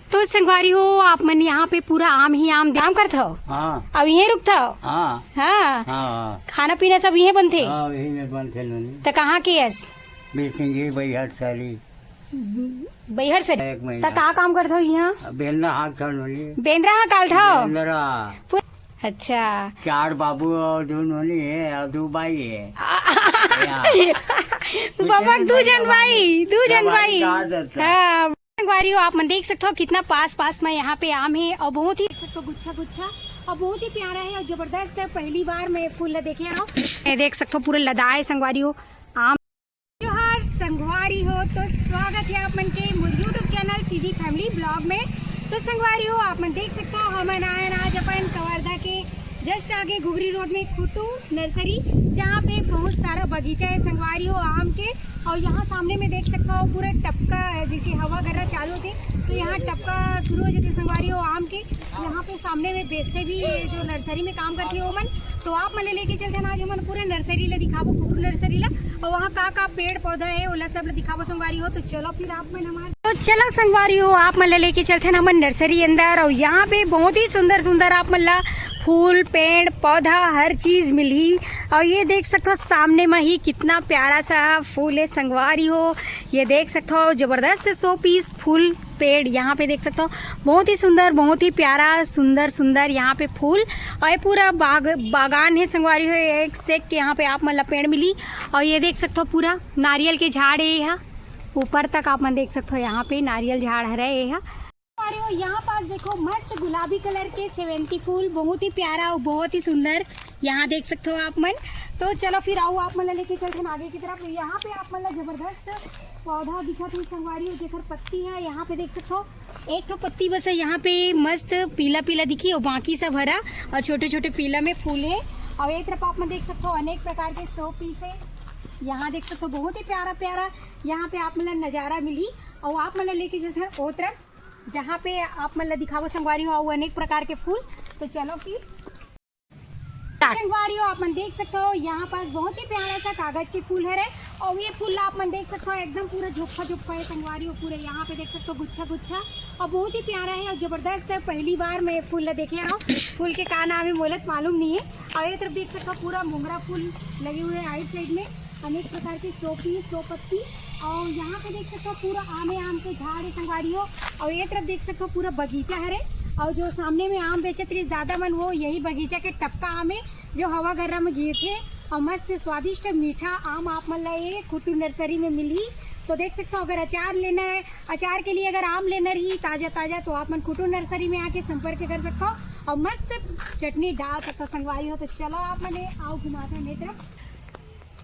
तो संगवारी हो आप मन यहाँ पे पूरा आम ही आम काम करत हो। हाँ अब यहीं रुकता हो। हाँ हाँ हाँ खाना पीना सब यहीं बनते। हाँ यही में बन खेलनी तो कहाँ के यस बेचेंगे भाई हर साली बैहर से एक तो महीना कहाँ काम करते हो यहाँ। बेलना हाथ खेलनी बेंद्रा हाँ काल था। बेलरा अच्छा 4 बाबू और 2 नोनी है और 2 बाई है बाबा दू जन भाई देता। हाँ संगवारी हो आप मन देख सकते हो कितना पास पास में यहाँ पे आम है और बहुत ही तो गुच्छा गुच्छा और बहुत ही प्यारा है और जबरदस्त है। पहली बार मैं फूल देखे आओ देख सकते हो पूरा लदाए संगवारी हो आम जोहार संगवारी हो। तो स्वागत है आप मन के YouTube channel CG family blog में। तो संगवारी हो आप मन देख सकते हो हम आए आज अपन कवर्धा के जस्ट आगे घुगरी रोड में खुटू नर्सरी जहाँ पे बहुत सारा बगीचा है संगवारी हो आम के। और यहाँ सामने में देख सकता हो पूरा टपका जैसे हवा गर्रा चालू होते तो यहाँ टपका शुरू हो जाते संगवारी हो आम के। यहाँ पे सामने में बेचते भी जो नर्सरी में काम करती है मन तो आप मन लेके चलते ना आज हम पूरे नर्सरी ला दिखाबो खुटू नर्सरी ला और वहाँ का पेड़ पौधा है ओला सब दिखाबो संगवारी हो। तो चलो फिर आप मन हमारे तो चलो संगवारी हो आप मन लेके चलते ना मन नर्सरी अंदर और यहाँ पे बहुत ही सुंदर सुंदर आप मन ला फूल पेड़ पौधा हर चीज मिली। और ये देख सकते हो सामने में ही कितना प्यारा सा फूल है संगवारी हो। ये देख सकते हो जबरदस्त 100 पीस फूल पेड़ यहाँ पे देख सकते हो बहुत ही सुंदर बहुत ही प्यारा सुंदर सुंदर यहाँ पे फूल और ये पूरा बागान है संगवारी हो। एक से एक यहाँ पे आप मतलब पेड़ मिली और ये देख सकते हो पूरा नारियल के झाड़ है यहाँ ऊपर तक आप मन देख सकते हो यहाँ पे नारियल झाड़ है यहाँ। अरे वो यहाँ पास देखो मस्त गुलाबी कलर के 70 फूल बहुत ही प्यारा और बहुत ही सुंदर यहाँ देख सकते हो आप मन। तो चलो फिर आओ आप मन लेके चलते हैं आगे की तरफ। यहाँ पे आप मन जबरदस्त पौधा दिखा थी संगवारी हो जेकर पत्ती है यहाँ पे देख सकते हो एक तो पत्ती बस है यहाँ पे मस्त पीला पीला दिखी और बाकी सब हरा और छोटे छोटे पीला में फूल है। और एक तरफ आप मन देख सकते हो अनेक प्रकार के 100 पीस है यहाँ देख सकते हो बहुत ही प्यारा प्यारा यहाँ पे आप मतलब नज़ारा मिली। और आप मतलब लेके चलते हैं वो तरफ जहाँ पे आप मतलब दिखावो संगवारी हो अनेक प्रकार के फूल। तो चलो फिर संगवारी हो आप मन देख सकते हो यहाँ पास बहुत ही प्यारा सा कागज के फूल है और ये फूल आप मन देख सकते हो एकदम पूरा झुप्पा झुप्पा है संगवारी हो पूरे यहाँ पे देख सकते हो गुच्छा गुच्छा और बहुत ही प्यारा है और जबरदस्त है। पहली बार मैं फूल देखे आओ फूल के का नाम है मोलत मालूम नहीं है। और ये तरफ देख सकते हो पूरा मोगरा फूल लगे हुए हैं आइट साइड में अनेक प्रकार के 100 पीस 100 पत्ती। और यहाँ पे देख सकते हो पूरा आम के झाड़ है संगवारी हो। और ये तरफ देख सकते हो पूरा बगीचा है और जो सामने में आम बेचत रही दादा मन वो यही बगीचा के टपका आम है जो हवा गर्रा में गिरे थे और मस्त स्वादिष्ट मीठा आम आप मन ये खुटू नर्सरी में मिली। तो देख सकते हो अगर अचार लेना है अचार के लिए अगर आम लेना रही ताज़ा ताज़ा तो आप मन खुटू नर्सरी में आके संपर्क कर सकते हो और मस्त चटनी डाल सकते हो संगवारी हो। तो चलो आप मैंने आओ घुमाते हैं तरफ।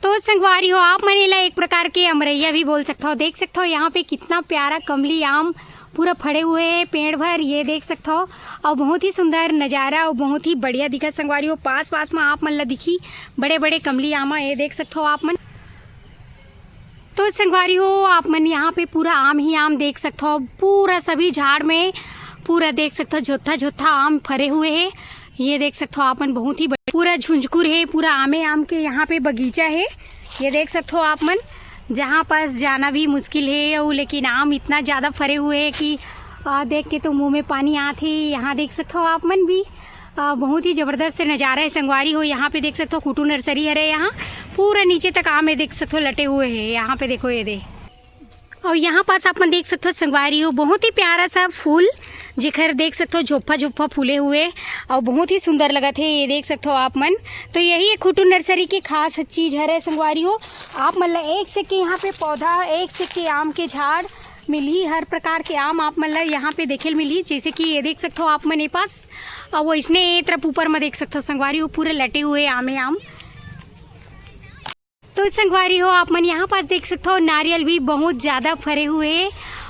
तो संगवारी हो आप मनेला एक प्रकार के अमरैया भी बोल सकते हो देख सकते हो यहाँ पे कितना प्यारा कमली आम पूरा फड़े हुए हैं पेड़ भर ये देख सकते हो और बहुत ही सुंदर नज़ारा और बहुत ही बढ़िया दिखा संगवारी हो। पास पास में आप मन ला दिखी बड़े बड़े कमली आमा ये देख सकते हो आप मन। तो संगवारी हो आप मन यहाँ पे पूरा आम ही आम देख सकते हो पूरा सभी झाड़ में पूरा देख सकते हो झोथा झोथा आम फरे हुए है ये देख सकते हो आप मन बहुत ही पूरा झुंझकुर है पूरा आमे आम के यहाँ पे बगीचा है ये देख सकते हो आप मन जहाँ पास जाना भी मुश्किल है और लेकिन आम इतना ज़्यादा फरे हुए हैं कि देख के तो मुंह में पानी आते यहाँ देख सकते हो आप मन भी बहुत ही ज़बरदस्त नज़ारा है संगवारी हो। यहाँ पे देख सकते हो खुटू नर्सरी है यहाँ पूरा नीचे तक आम है देख सकते हो लटे हुए हैं यहाँ पे देखो ये दे। और यहाँ पास आप मन देख सकते हो संगवारी हो बहुत ही प्यारा सा फूल जेकर देख सकते हो झोप्पा झोप्पा फूले हुए और बहुत ही सुंदर लगा थे ये देख सकते हो आप मन। तो यही एक खुटू नर्सरी की खास चीज़ है संगवारी हो आप मतलब एक से के यहाँ पे पौधा एक से के आम के झाड़ मिली हर प्रकार के आम आप मतलब यहाँ पे देखे मिली जैसे कि ये देख सकते हो आप मन पास और वो इसने एक तरफ ऊपर में देख सकते हो संगवारी हो पूरे लटे हुए आमे आम। तो संगवारी हो आप मन यहाँ पास देख सकते हो नारियल भी बहुत ज़्यादा फरे हुए हैं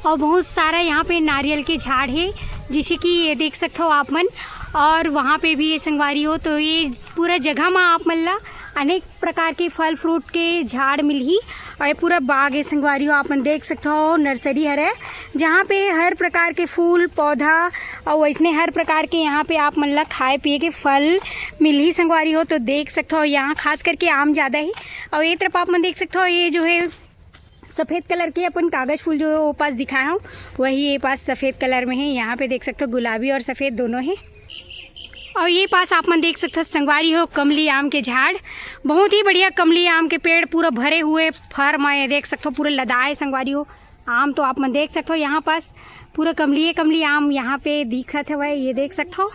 और बहुत सारा यहाँ पे नारियल के झाड़ है जैसे कि ये देख सकते हो आप मन। और वहाँ पे भी ये संगवारी हो तो ये पूरा जगह में आप मन ला अनेक प्रकार के फल फ्रूट के झाड़ मिली और ये पूरा बाग है संगवारी हो आप मन देख सकते हो नर्सरी है जहाँ पे हर प्रकार के फूल पौधा और वैसने हर प्रकार के यहाँ पे आप मन ला खाए पिए के फल मिली संगवारी हो। तो देख सकते हो यहाँ खास करके आम ज़्यादा है और ये तरफ आप मन देख सकते हो ये जो है सफ़ेद कलर के अपन कागज़ फूल जो पास दिखाया हूँ वही ये पास सफ़ेद कलर में है। यहाँ पे देख सकते हो गुलाबी और सफ़ेद दोनों हैं। और ये पास आप मन देख सकते हो संगवारी हो कमली आम के झाड़, बहुत ही बढ़िया कमली आम के पेड़ पूरा भरे हुए फर में देख सकते हो पूरा लदाए संगवारी हो आम। तो आप मन देख सकते हो यहाँ पास पूरा कमली आम यहाँ पे दिखत है वह ये देख सकते हो।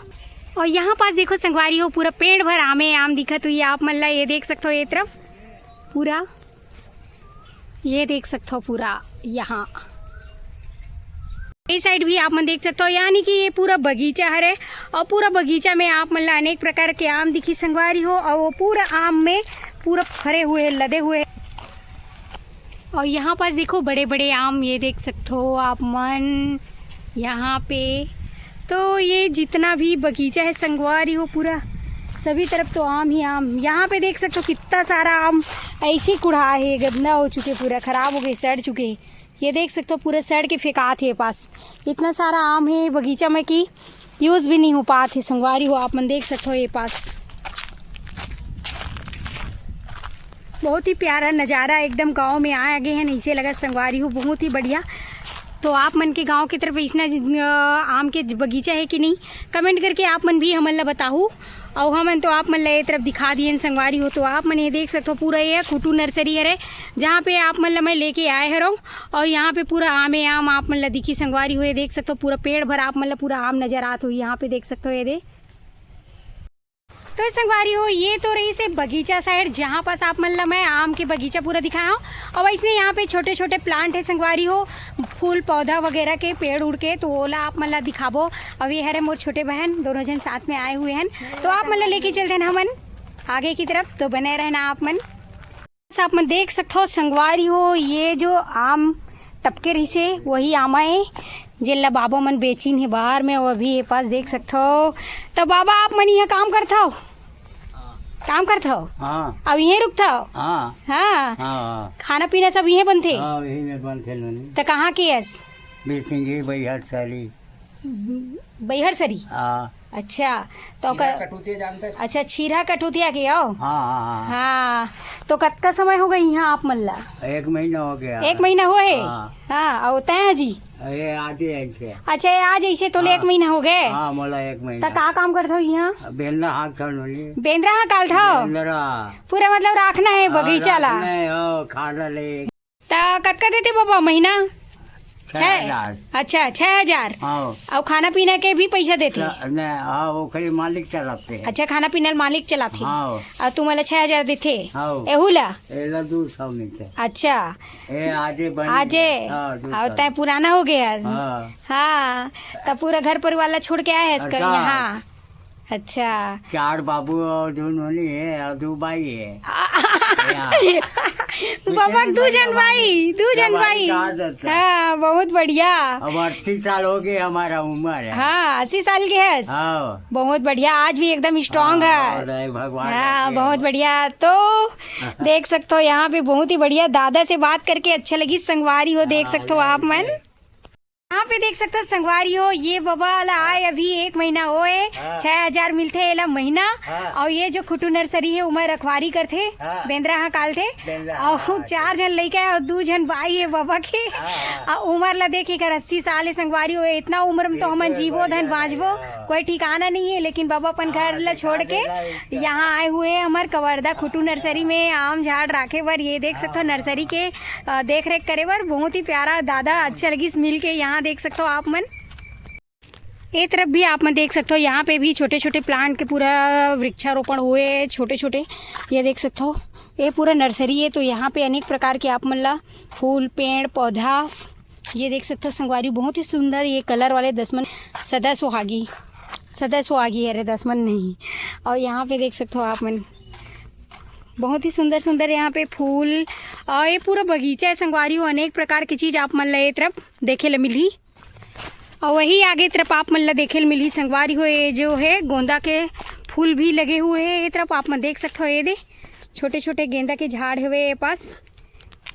और यहाँ पास देखो संगवारी हो पूरा पेड़ भर आम दिखत हुई आप मन ला ये देख सकते हो। ये तरफ पूरा ये देख सकते हो पूरा यहाँ इस साइड भी आप मन देख सकते हो, यानी कि ये पूरा बगीचा है और पूरा बगीचा में आप मन ला अनेक प्रकार के आम दिखी संगवारी हो और वो पूरा आम में पूरा भरे हुए लदे हुए। और यहाँ पास देखो बड़े बड़े आम ये देख सकते हो आप मन यहाँ पे। तो ये जितना भी बगीचा है संगवारी हो पूरा सभी तरफ तो आम ही आम। यहाँ पे देख सकते हो कितना सारा आम ऐसे कुढ़ा है, गंदा हो चुके, पूरा ख़राब हो गए, सड़ चुके। ये देख सकते हो पूरे सड़ के फेंकात है पास, इतना सारा आम है बगीचा में कि यूज़ भी नहीं हो पाते संगवारी हो आप मन देख सकते हो। ये पास बहुत ही प्यारा नज़ारा एकदम गांव में आ गए हैं इसे लगा संगवारी हो बहुत ही बढ़िया। तो आप मन के गांव की तरफ इतना आम के बगीचा है कि नहीं कमेंट करके आप मन भी हमन ला बताओ। और हमन तो आप मन ला ये तरफ दिखा दिए संगवारी हो। तो आप मन ये देख सकते हो पूरा ये खुटू नर्सरी है जहाँ पे आप मन ला मैं लेके आए हूँ और यहाँ पे पूरा आम आप मन ला दिखी संगवारी हो। ये देख सकते हो पूरा पेड़ भर आप मन ला पूरा आम नजर आत हुई यहाँ पे देख सकते हो। ये दे तो संगवारी हो ये तो रही से बगीचा साइड जहाँ पास आप मन ला मैं आम के बगीचा पूरा दिखाया हूँ। और वैसे यहाँ पे छोटे छोटे प्लांट है संगवारी हो, फूल पौधा वगैरह के पेड़ उड़ के, तो ओला आप मन ला दिखाबो। अब ये है मोर छोटे बहन दोनों जन साथ में आए हुए हैं तो आप मन ला लेके चलते हैं हमन आगे की तरफ। तो बने रहना आप मन। आप मन देख सकते हो संगवारी हो ये जो आम टपके रही से वही आमा है जिला बाबा मन बेचिन है बाहर में। वो भी ये पास देख सकते हो। तो बाबा आप मन यहाँ काम करते हो हाँ। अब यहीं रुकता हो? हाँ हाँ। हाँ खाना पीना सब यहीं बनते? हाँ यही में बनते लोनी। तो कहाँ के यस? बिस्तिंगी बैहट साली बैहर सरी। हाँ अच्छा तो अच्छा छीरा कटुतिया के आओ। हाँ। हाँ तो कतका समय हो गई यहाँ आप मन ला? 1 महीना हो गया। 1 महीना हो है। हाँ। और तय जी ये आज ऐसे। अच्छा आज ऐसे तो 1 महीना हो गए। हाँ मोला 1 महीना। तो का काम करते हो यहाँ? बेलना हाथ करनोली। बेंद्रा हाँ काल था पूरा मतलब रखना है बगीचा ला खाना ले। तो कतका देते बाबा महीना? 6,000। अच्छा 6,000। हाँ और खाना पीना के भी पैसा देते? हाँ वो खाली मालिक चलाते हैं। अच्छा खाना पीना मालिक चलाते? हाँ। और तुम्हारा 6,000 देते? हाँ। एहुला? एला 200 मिलते। अच्छा आजे और तय पुराना हो गया। हाँ तो पूरा घर परिवार ला छोड़ के आए हैं यहाँ? अच्छा 4 बाबू और 2 नोनी है और 2 भाई है। बाबा 2 जन भाई। हाँ बहुत बढ़िया। अब 80 साल हो गए हमारा उम्र है। हाँ 80 साल के है। हाँ बहुत बढ़िया आज भी एकदम स्ट्रांग है। भगवान। हाँ बहुत बढ़िया। तो देख सकते हो यहाँ पे बहुत ही बढ़िया दादा से बात करके अच्छा लगी संगवारी हो देख सकते हो आप मन। यहाँ पे देख सकते हो संगवारी हो ये बाबा आए अभी 1 महीना हो है। 6,000 मिलते है महीना। और ये जो खुटू नर्सरी है उमर रखवारी करते बेंद्रा हाँ काल थे और 4 जन लड़का है और 2 जन भाई है बाबा के। और उम्र ला देखी कर 80 साल है संगवारी हो। इतना उम्र में तो हम जीवो धन बाँचबो कोई ठिकाना नहीं है। लेकिन बाबा अपन घर ला छोड़ के यहाँ आए हुए हैं हमारे कवर्धा खुटू नर्सरी में आम झाड़ राखे बर। ये देख सकते हो नर्सरी के देख रेख करे बर बहुत ही प्यारा दादा अच्छा लगी मिल के। यहाँ देख सकते हो आप मन ये तरफ भी आप मन देख सकते हो यहाँ पे भी छोटे छोटे प्लांट के पूरा वृक्षारोपण हुए छोटे छोटे। ये देख सकते हो ये पूरा नर्सरी है। तो यहाँ पे अनेक प्रकार के आप मन ला फूल पेड़ पौधा ये देख सकते हो संगवारी बहुत ही सुंदर ये कलर वाले दसमन सदा सुहागी है 10 मन नहीं। और यहाँ पे देख सकते हो आप मन बहुत ही सुंदर सुंदर यहाँ पे फूल और ये पूरा बगीचा है संगवारी हो। अनेक प्रकार की चीज़ आप मन ला ये तरफ देखे ला मिली। और वही आगे तरफ आप मन ला देखे ला मिली संगवारी हो। ये जो है गोंदा के फूल भी लगे हुए हैं ये तरफ आप मन देख सकते हो। ये दे छोटे छोटे गेंदा के झाड़ हुए ये पास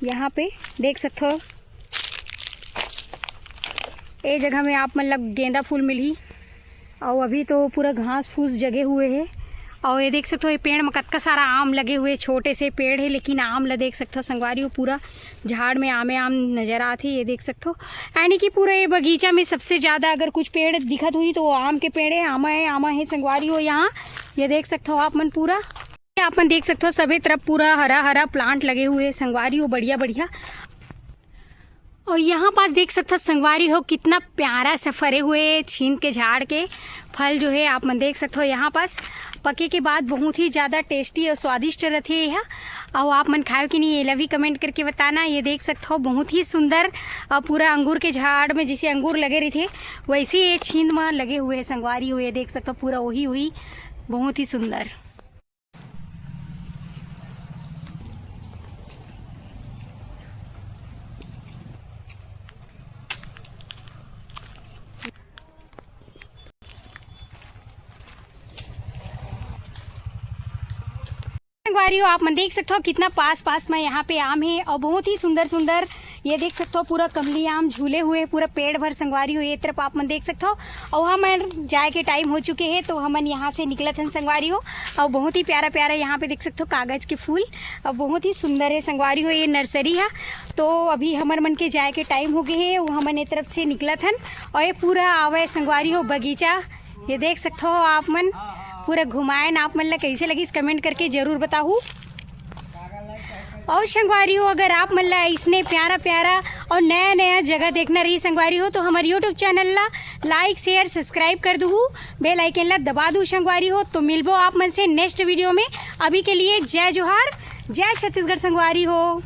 यहाँ पे देख सकते हो। ये जगह में आप मन ला गेंदा फूल मिली और अभी तो पूरा घास फूस जगे हुए हैं। और ये देख सकते हो ये पेड़ में कतका सारा आम लगे हुए, छोटे से पेड़ है लेकिन आम ला देख सकते हो संगवारी हो, पूरा झाड़ में आम नज़र आते ये देख सकते हो। यानी कि पूरा ये बगीचा में सबसे ज़्यादा अगर कुछ पेड़ दिखत हुई तो वो आम के पेड़ है, आमा है संगवारी हो। यहाँ ये देख सकते हो आप मन पूरा आप मन देख सकते हो सभी तरफ पूरा हरा हरा प्लांट लगे हुए संगवारी हो, बढ़िया बढ़िया। और यहाँ पास देख सकते हो संगवारी हो कितना प्यारा सा फरे हुए छीन के झाड़ के फल जो है आप मन देख सकते हो। यहाँ पास पके के बाद बहुत ही ज़्यादा टेस्टी और स्वादिष्ट रहते हैं यह। और आप मन खाओ कि नहीं ये भी कमेंट करके बताना। ये देख सकते हो बहुत ही सुंदर पूरा अंगूर के झाड़ में जैसे अंगूर लगे रहे थे वैसे ये छीन में लगे हुए संगवारी हो, ये देख सकते हो पूरा वही हुई, बहुत ही सुंदर। संगवारी हो आप मन देख सकते हो कितना पास में यहाँ पे आम है और बहुत ही सुंदर सुंदर ये देख सकते हो पूरा कमली आम झूले हुए पूरा पेड़ भर संगवारी हो। ये तरफ आप मन देख सकते हो और हमन जाए के टाइम हो चुके हैं तो हमन यहाँ से निकलत हैं संगवारी हो। और बहुत ही प्यारा प्यारा यहाँ पे देख सकते हो कागज के फूल और बहुत ही सुंदर है संगवारी हो। ये नर्सरी है तो अभी हमर मन के जाए के टाइम हो गए है, वो हमन ये तरफ से निकलत हन और ये पूरा आवे संगवारी हो बगीचा। ये देख सकते हो आप मन पूरा घुमाए न आप मन ला कैसे लगी कमेंट करके ज़रूर बताऊँ। और संगवारी हो अगर आप मन ला इसने प्यारा प्यारा और नया नया जगह देखना रही संगवारी हो तो हमारे यूट्यूब चैनल ला लाइक शेयर सब्सक्राइब कर दूँ, बेल आइकन ला दबा दूँ संगवारी हो। तो मिलबो आप मन से नेक्स्ट वीडियो में। अभी के लिए जय जोहार, जय छत्तीसगढ़ संगवारी हो।